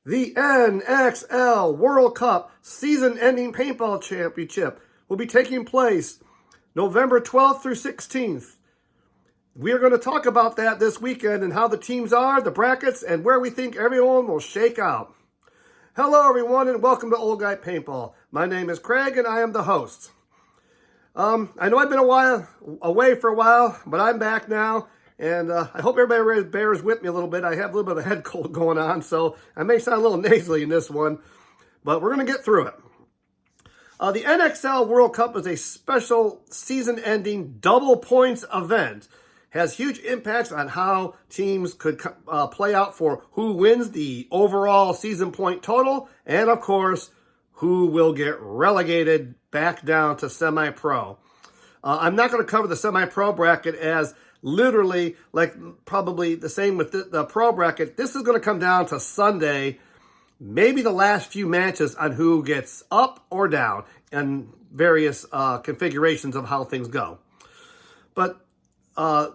The NXL World Cup season-ending paintball championship will be taking place November 12th through 16th. We are going to talk about that this weekend and how the teams are, the brackets, and where we think everyone will shake out. Hello, everyone, and welcome to Old Guy Paintball. My name is Craig, and I am the host. I know I've been away for a while, but I'm back now. And I hope everybody bears with me a little bit. I have a little bit of a head cold going on, so I may sound a little nasally in this one, but we're going to get through it. The NXL World Cup is a special season-ending double points event. Has huge impacts on how teams could play out for who wins the overall season point total, and of course, who will get relegated back down to semi-pro. I'm not going to cover the semi-pro bracket as literally, like probably the same with the pro bracket. This is going to come down to Sunday, maybe the last few matches on who gets up or down and various configurations of how things go. But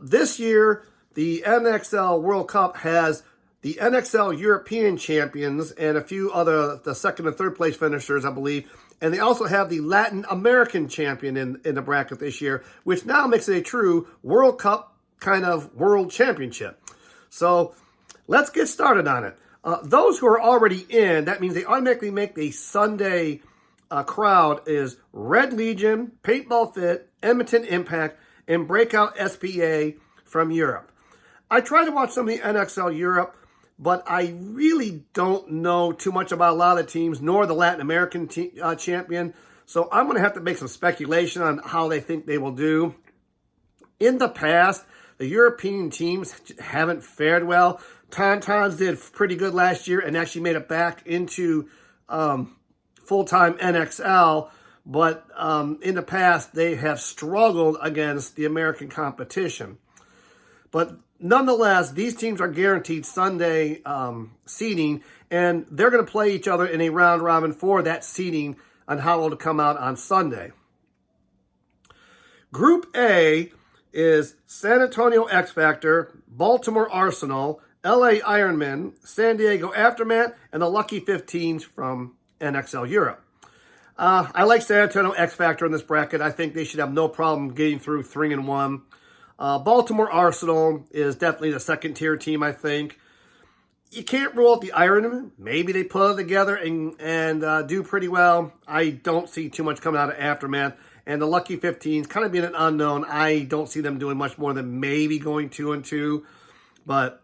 this year, the NXL World Cup has the NXL European champions and a few other, the second and third place finishers, I believe. And they also have the Latin American champion in the bracket this year, which now makes it a true World Cup kind of world championship. So let's get started on it. Those who are already in, that means they automatically make the Sunday crowd is Red Legion, Paintball Fit, Edmonton Impact, and Breakout SPA from Europe. I tried to watch some of the NXL Europe, but I really don't know too much about a lot of the teams, nor the Latin American champion. So I'm going to have to make some speculation on how they think they will do. In the past, the European teams haven't fared well. Tauntauns did pretty good last year and actually made it back into full-time NXL. But in the past, they have struggled against the American competition. But nonetheless, these teams are guaranteed Sunday seeding, and they're going to play each other in a round-robin for that seeding on how it will come out on Sunday. Group A is San Antonio X Factor, Baltimore Arsenal, LA Ironmen, San Diego Aftermath, and the Lucky 15s from NXL Europe. I like San Antonio X Factor in this bracket. I think they should have no problem getting through 3-1. Baltimore Arsenal is definitely the second tier team, I think. You can't rule out the Ironmen. Maybe they put it together and do pretty well. I don't see too much coming out of Aftermath. And the Lucky 15s, kind of being an unknown, I don't see them doing much more than maybe going 2-2. But,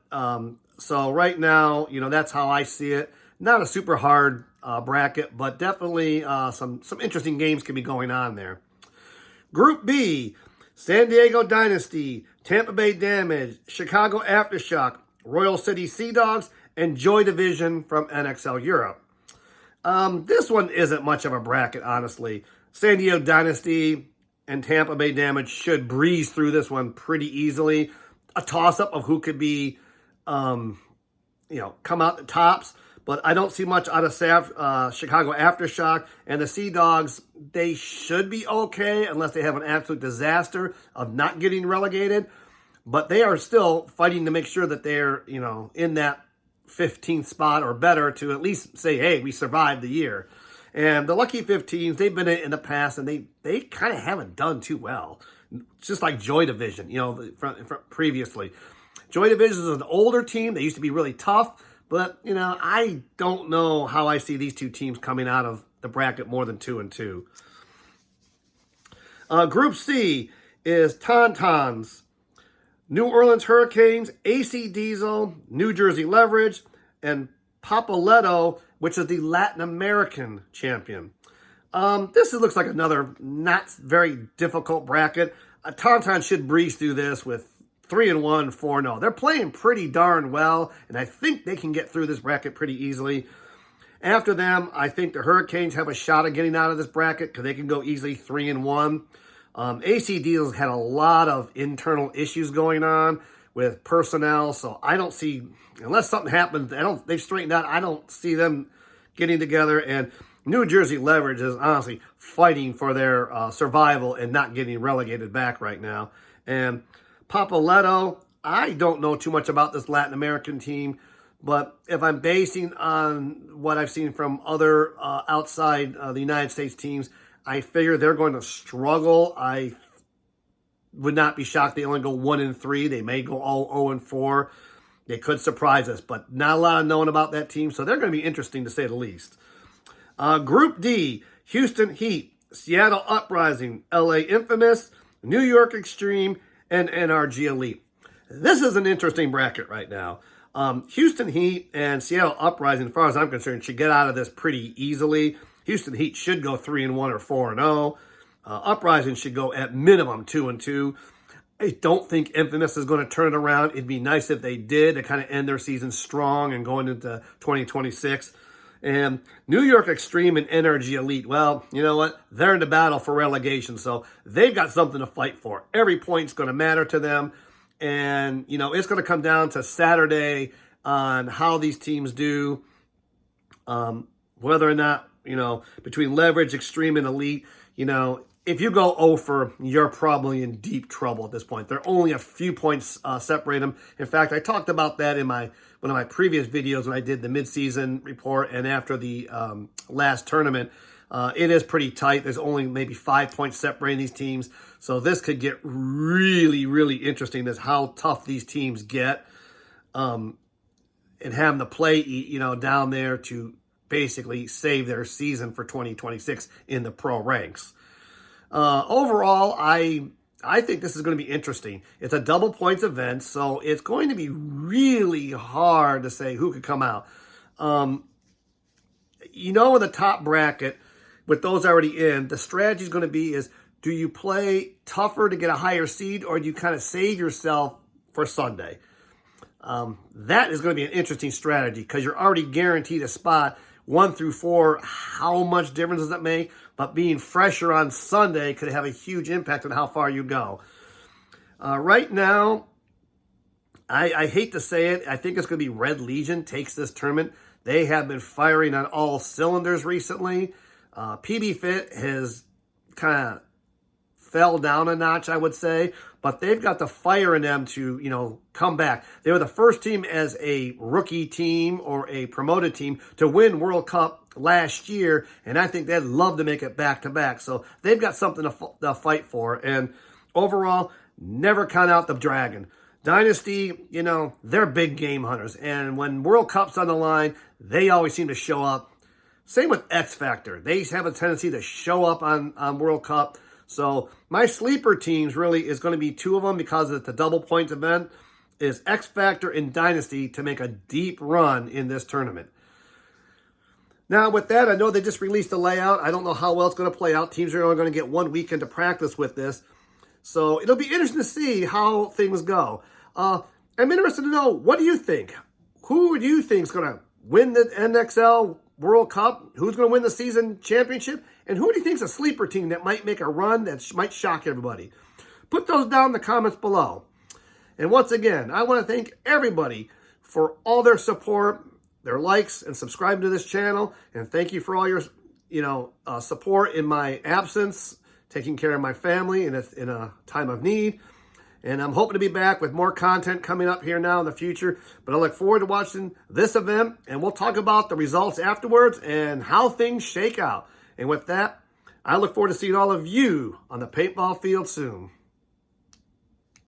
so right now, that's how I see it. Not a super hard bracket, but definitely some interesting games can be going on there. Group B, San Diego Dynasty, Tampa Bay Damage, Chicago Aftershock, Royal City Sea Dogs, and Joy Division from NXL Europe. This one isn't much of a bracket, honestly. San Diego Dynasty and Tampa Bay Damage should breeze through this one pretty easily. A toss-up of who could be, come out the tops. But I don't see much out of Chicago Aftershock. And the Sea Dogs, they should be okay unless they have an absolute disaster of not getting relegated. But they are still fighting to make sure that they're, in that 15th spot or better to at least say, hey, we survived the year. And the Lucky 15s, they've been in the past, and they kind of haven't done too well. It's just like Joy Division, from previously. Joy Division is an older team. They used to be really tough. But, I don't know how I see these two teams coming out of the bracket more than 2-2. Group C is Tauntauns, New Orleans Hurricanes, AC Diesel, New Jersey Leverage, and Papaletto, which is the Latin American champion. This looks like another not very difficult bracket. Tauntaun should breeze through this with 3-1, 4-0. They're playing pretty darn well, and I think they can get through this bracket pretty easily. After them, I think the Hurricanes have a shot at getting out of this bracket because they can go easily 3-1. AC Diesel's had a lot of internal issues going on with personnel, so I don't see, unless something happens, they've straightened out, I don't see them getting together. And New Jersey Leverage is honestly fighting for their survival and not getting relegated back right now. And Papaletto, I don't know too much about this Latin American team. But if I'm basing on what I've seen from other outside the United States teams, I figure they're going to struggle. I would not be shocked they only go 1-3. They may go all 0-4. They could surprise us, but not a lot of knowing about that team, so they're going to be interesting to say the least. Group D, Houston Heat, Seattle Uprising, LA Infamous, New York Extreme, and NRG Elite. This is an interesting bracket right now. Houston Heat and Seattle Uprising, as far as I'm concerned, should get out of this pretty easily. Houston Heat should go 3-1 or 4-0. Uprising should go at minimum 2-2. I don't think Infamous is going to turn it around. It'd be nice if they did to kind of end their season strong and going into 2026. And New York Extreme and NRG Elite, well, you know what? They're in the battle for relegation, so they've got something to fight for. Every point's going to matter to them. And, you know, it's going to come down to Saturday on how these teams do, whether or not, you know, between Leverage, Extreme, and Elite, you know, if you go 0 you're probably in deep trouble at this point. They're only a few points separate them. In fact, I talked about that in one of my previous videos when I did the midseason report and after the last tournament. It is pretty tight. There's only maybe 5 points separating these teams. So this could get really, really interesting as how tough these teams get. And having to play, you know, down there to basically save their season for 2026 in the pro ranks. Overall, I think this is going to be interesting. It's a double points event, so it's going to be really hard to say who could come out. You know, in the top bracket, with those already in, the strategy is going to be is, do you play tougher to get a higher seed, or do you kind of save yourself for Sunday? That is going to be an interesting strategy because you're already guaranteed a spot 1-4. How much difference does that make? But being fresher on Sunday could have a huge impact on how far you go. Right now, I hate to say it, I think it's going to be Red Legion takes this tournament. They have been firing on all cylinders recently. PB Fit has kind of fell down a notch, I would say, but they've got the fire in them to, you know, come back. They were the first team as a rookie team or a promoted team to win World Cup last year, and I think they'd love to make it back-to-back. So they've got something to fight for, and overall, never count out the Dragon. Dynasty, you know, they're big game hunters, and when World Cup's on the line, they always seem to show up. Same with X Factor. They have a tendency to show up on World Cup. So my sleeper teams really is going to be two of them because it's a double points event, is X Factor and Dynasty to make a deep run in this tournament. Now with that, I know they just released the layout. I don't know how well it's going to play out. Teams are only going to get 1 weekend to practice with this. So it'll be interesting to see how things go. I'm interested to know, what do you think? Who do you think is going to win the NXL World Cup? Who's going to win the season championship? And who do you think is a sleeper team that might make a run that might shock everybody? Put those down in the comments below. And once again, I want to thank everybody for all their support, their likes, and subscribing to this channel. And thank you for all your, support in my absence, taking care of my family in a time of need. And I'm hoping to be back with more content coming up here now in the future. But I look forward to watching this event, and we'll talk about the results afterwards and how things shake out. And with that, I look forward to seeing all of you on the paintball field soon.